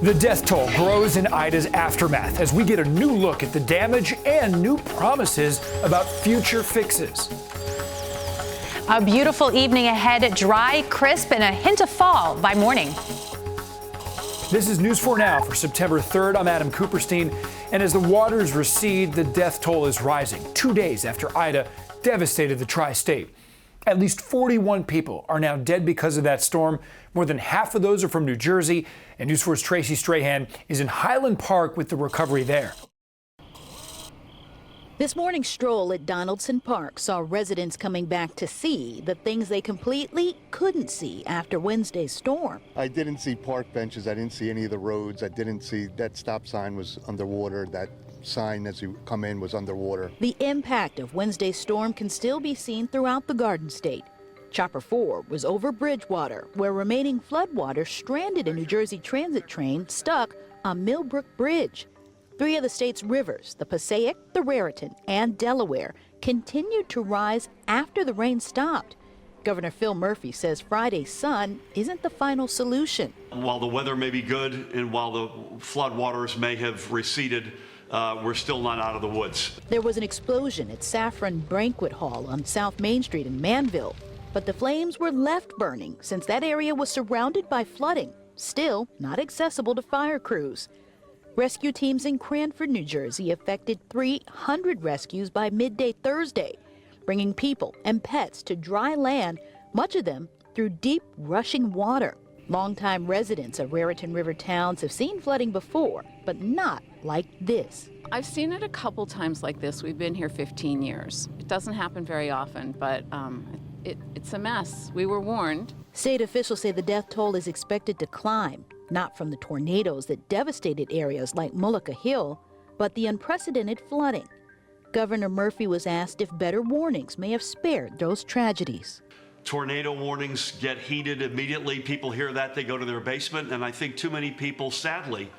The death toll grows in Ida's aftermath as we get a new look at the damage and new promises about future fixes. A beautiful evening ahead, dry, crisp, and a hint of fall by morning. This is News 4 Now for September 3rd. I'm Adam Cooperstein. And as the waters recede, the death toll is rising 2 days after Ida devastated the tri-state. At least 41 people are now dead because of that storm. More than half of those are from New Jersey. And News 4's Tracy Strahan is in Highland Park with the recovery there. This morning's stroll at Donaldson Park saw residents coming back to see the things they completely couldn't see after Wednesday's storm. I didn't see park benches. I didn't see any of the roads. I didn't see that stop sign was underwater. That sign as you come in was underwater. The impact of Wednesday's storm can still be seen throughout the Garden State. Chopper 4 was over Bridgewater, where remaining floodwater stranded a New Jersey transit train stuck on Millbrook Bridge. 3 of the state's rivers, the Passaic, the Raritan, and Delaware, continued to rise after the rain stopped. Governor Phil Murphy says Friday's sun isn't the final solution. While the weather may be good and while the floodwaters may have receded, we're still not out of the woods. There was an explosion at Saffron Banquet Hall on South Main Street in Manville, but the flames were left burning since that area was surrounded by flooding, still not accessible to fire crews. Rescue teams in Cranford, New Jersey effected 300 rescues by midday Thursday, bringing people and pets to dry land, much of them through deep, rushing water. Longtime residents of Raritan River towns have seen flooding before, but not like this. I've seen it a couple times like this. We've been here 15 years. It doesn't happen very often, but it's a mess. We were warned. State officials say the death toll is expected to climb, not from the tornadoes that devastated areas like Mullica Hill, but the unprecedented flooding. Governor Murphy was asked if better warnings may have spared those tragedies. Tornado warnings get heeded immediately. People hear that, they go to their basement, and I think too many people, sadly,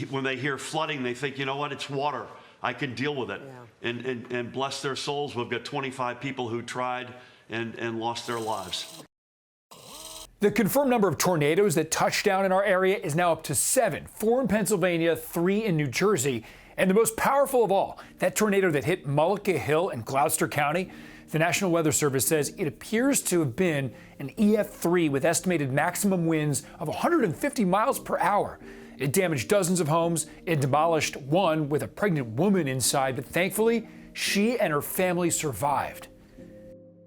when they hear flooding, they think, you know what, it's water. I can deal with it. Yeah. And bless their souls, we've got 25 people who tried and lost their lives. The confirmed number of tornadoes that touched down in our area is now up to 7, 4 in Pennsylvania, 3 in New Jersey. And the most powerful of all, that tornado that hit Mullica Hill in Gloucester County, the National Weather Service says it appears to have been an EF3 with estimated maximum winds of 150 miles per hour. It damaged dozens of homes. It demolished one with a pregnant woman inside, but thankfully, she and her family survived.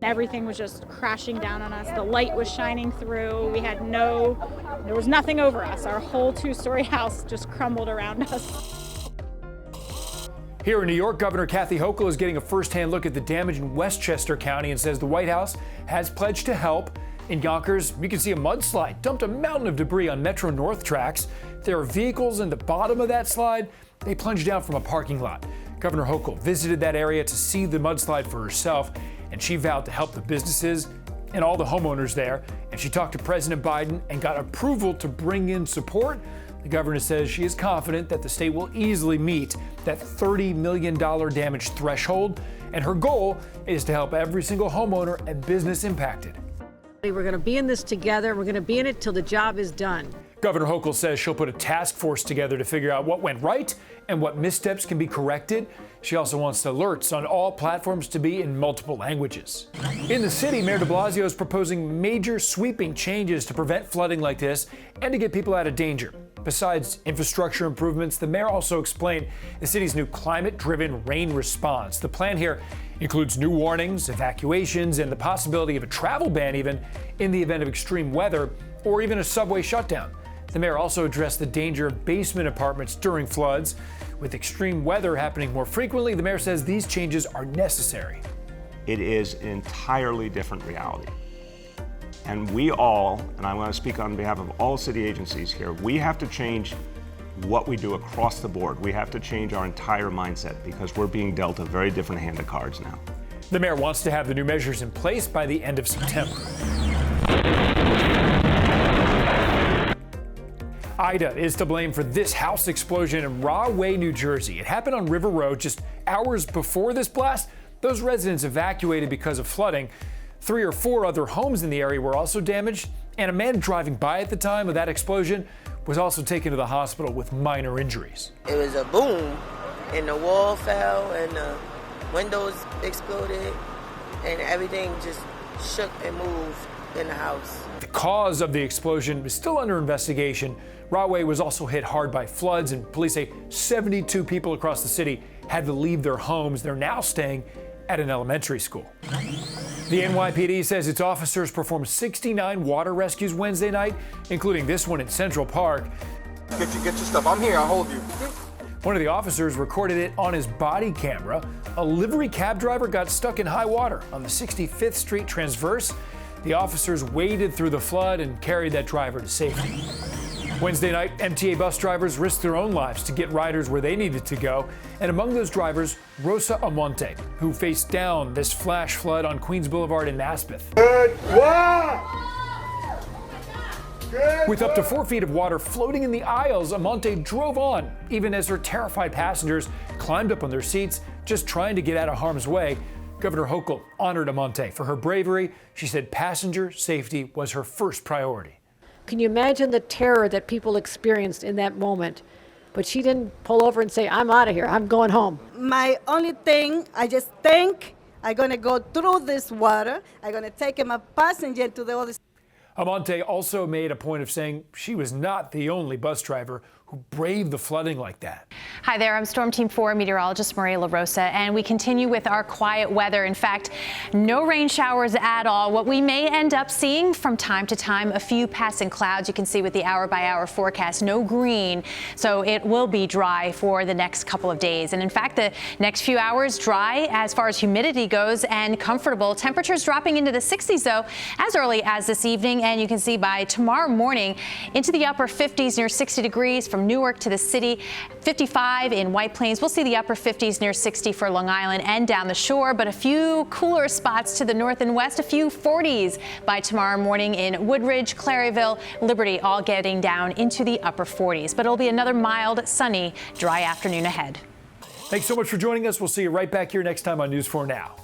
Everything was just crashing down on us. The light was shining through. There was nothing over us. Our whole 2-story house just crumbled around us. Here in New York, Governor Kathy Hochul is getting a first-hand look at the damage in Westchester County and says the White House has pledged to help. In Yonkers, you can see a mudslide dumped a mountain of debris on Metro North tracks. There are vehicles in the bottom of that slide. They plunged down from a parking lot. Governor Hochul visited that area to see the mudslide for herself, and she vowed to help the businesses and all the homeowners there. And she talked to President Biden and got approval to bring in support. The governor says she is confident that the state will easily meet that $30 million damage threshold, and her goal is to help every single homeowner and business impacted. We're going to be in this together. We're going to be in it till the job is done. Governor Hochul says she'll put a task force together to figure out what went right and what missteps can be corrected. She also wants alerts on all platforms to be in multiple languages. In the city, Mayor DeBlasio is proposing major sweeping changes to prevent flooding like this and to get people out of danger. Besides infrastructure improvements, the mayor also explained the city's new climate-driven rain response. The plan here includes new warnings, evacuations, and the possibility of a travel ban even in the event of extreme weather or even a subway shutdown. The mayor also addressed the danger of basement apartments during floods. With extreme weather happening more frequently, the mayor says these changes are necessary. It is an entirely different reality. And we all, and I want to speak on behalf of all city agencies here, we have to change what we do across the board. We have to change our entire mindset because we're being dealt a very different hand of cards now. The mayor wants to have the new measures in place by the end of September. Ida is to blame for this house explosion in Rahway, New Jersey. It happened on River Road just hours before this blast. Those residents evacuated because of flooding. 3 or 4 other homes in the area were also damaged, and a man driving by at the time of that explosion was also taken to the hospital with minor injuries. It was a boom, and the wall fell, and the windows exploded, and everything just shook and moved in the house. The cause of the explosion is still under investigation. Rahway was also hit hard by floods, and police say 72 people across the city had to leave their homes. They're now staying at an elementary school. The NYPD says its officers performed 69 water rescues Wednesday night, including this one in Central Park. Get your stuff. I'm here. I'll hold you. One of the officers recorded it on his body camera. A livery cab driver got stuck in high water on the 65th Street Transverse. The officers waded through the flood and carried that driver to safety. Wednesday night, MTA bus drivers risked their own lives to get riders where they needed to go. And among those drivers, Rosa Amonte, who faced down this flash flood on Queens Boulevard in Maspeth. With up to 4 feet of water floating in the aisles, Amonte drove on, even as her terrified passengers climbed up on their seats, just trying to get out of harm's way. Governor Hochul honored Amonte for her bravery. She said passenger safety was her first priority. Can you imagine the terror that people experienced in that moment? But she didn't pull over and say, I'm out of here, I'm going home. My only thing, I just think I'm going to go through this water. I'm going to take my passenger to the other side. Amonte also made a point of saying she was not the only bus driver who braved the flooding like that. Hi there, I'm Storm Team 4 meteorologist Maria LaRosa, and we continue with our quiet weather. In fact, no rain showers at all. What we may end up seeing from time to time, a few passing clouds. You can see with the hour-by-hour forecast, no green, so it will be dry for the next couple of days. And in fact, the next few hours dry as far as humidity goes and comfortable. Temperatures dropping into the 60s, though, as early as this evening, and you can see by tomorrow morning into the upper 50s near 60 degrees from Newark to the city, 55 in White Plains. We'll see the upper 50s near 60 for Long Island and down the shore, but a few cooler spots to the north and west, a few 40s by tomorrow morning in Woodridge, Claryville, Liberty, all getting down into the upper 40s. But it'll be another mild, sunny, dry afternoon ahead. Thanks so much for joining us. We'll see you right back here next time on News 4 Now.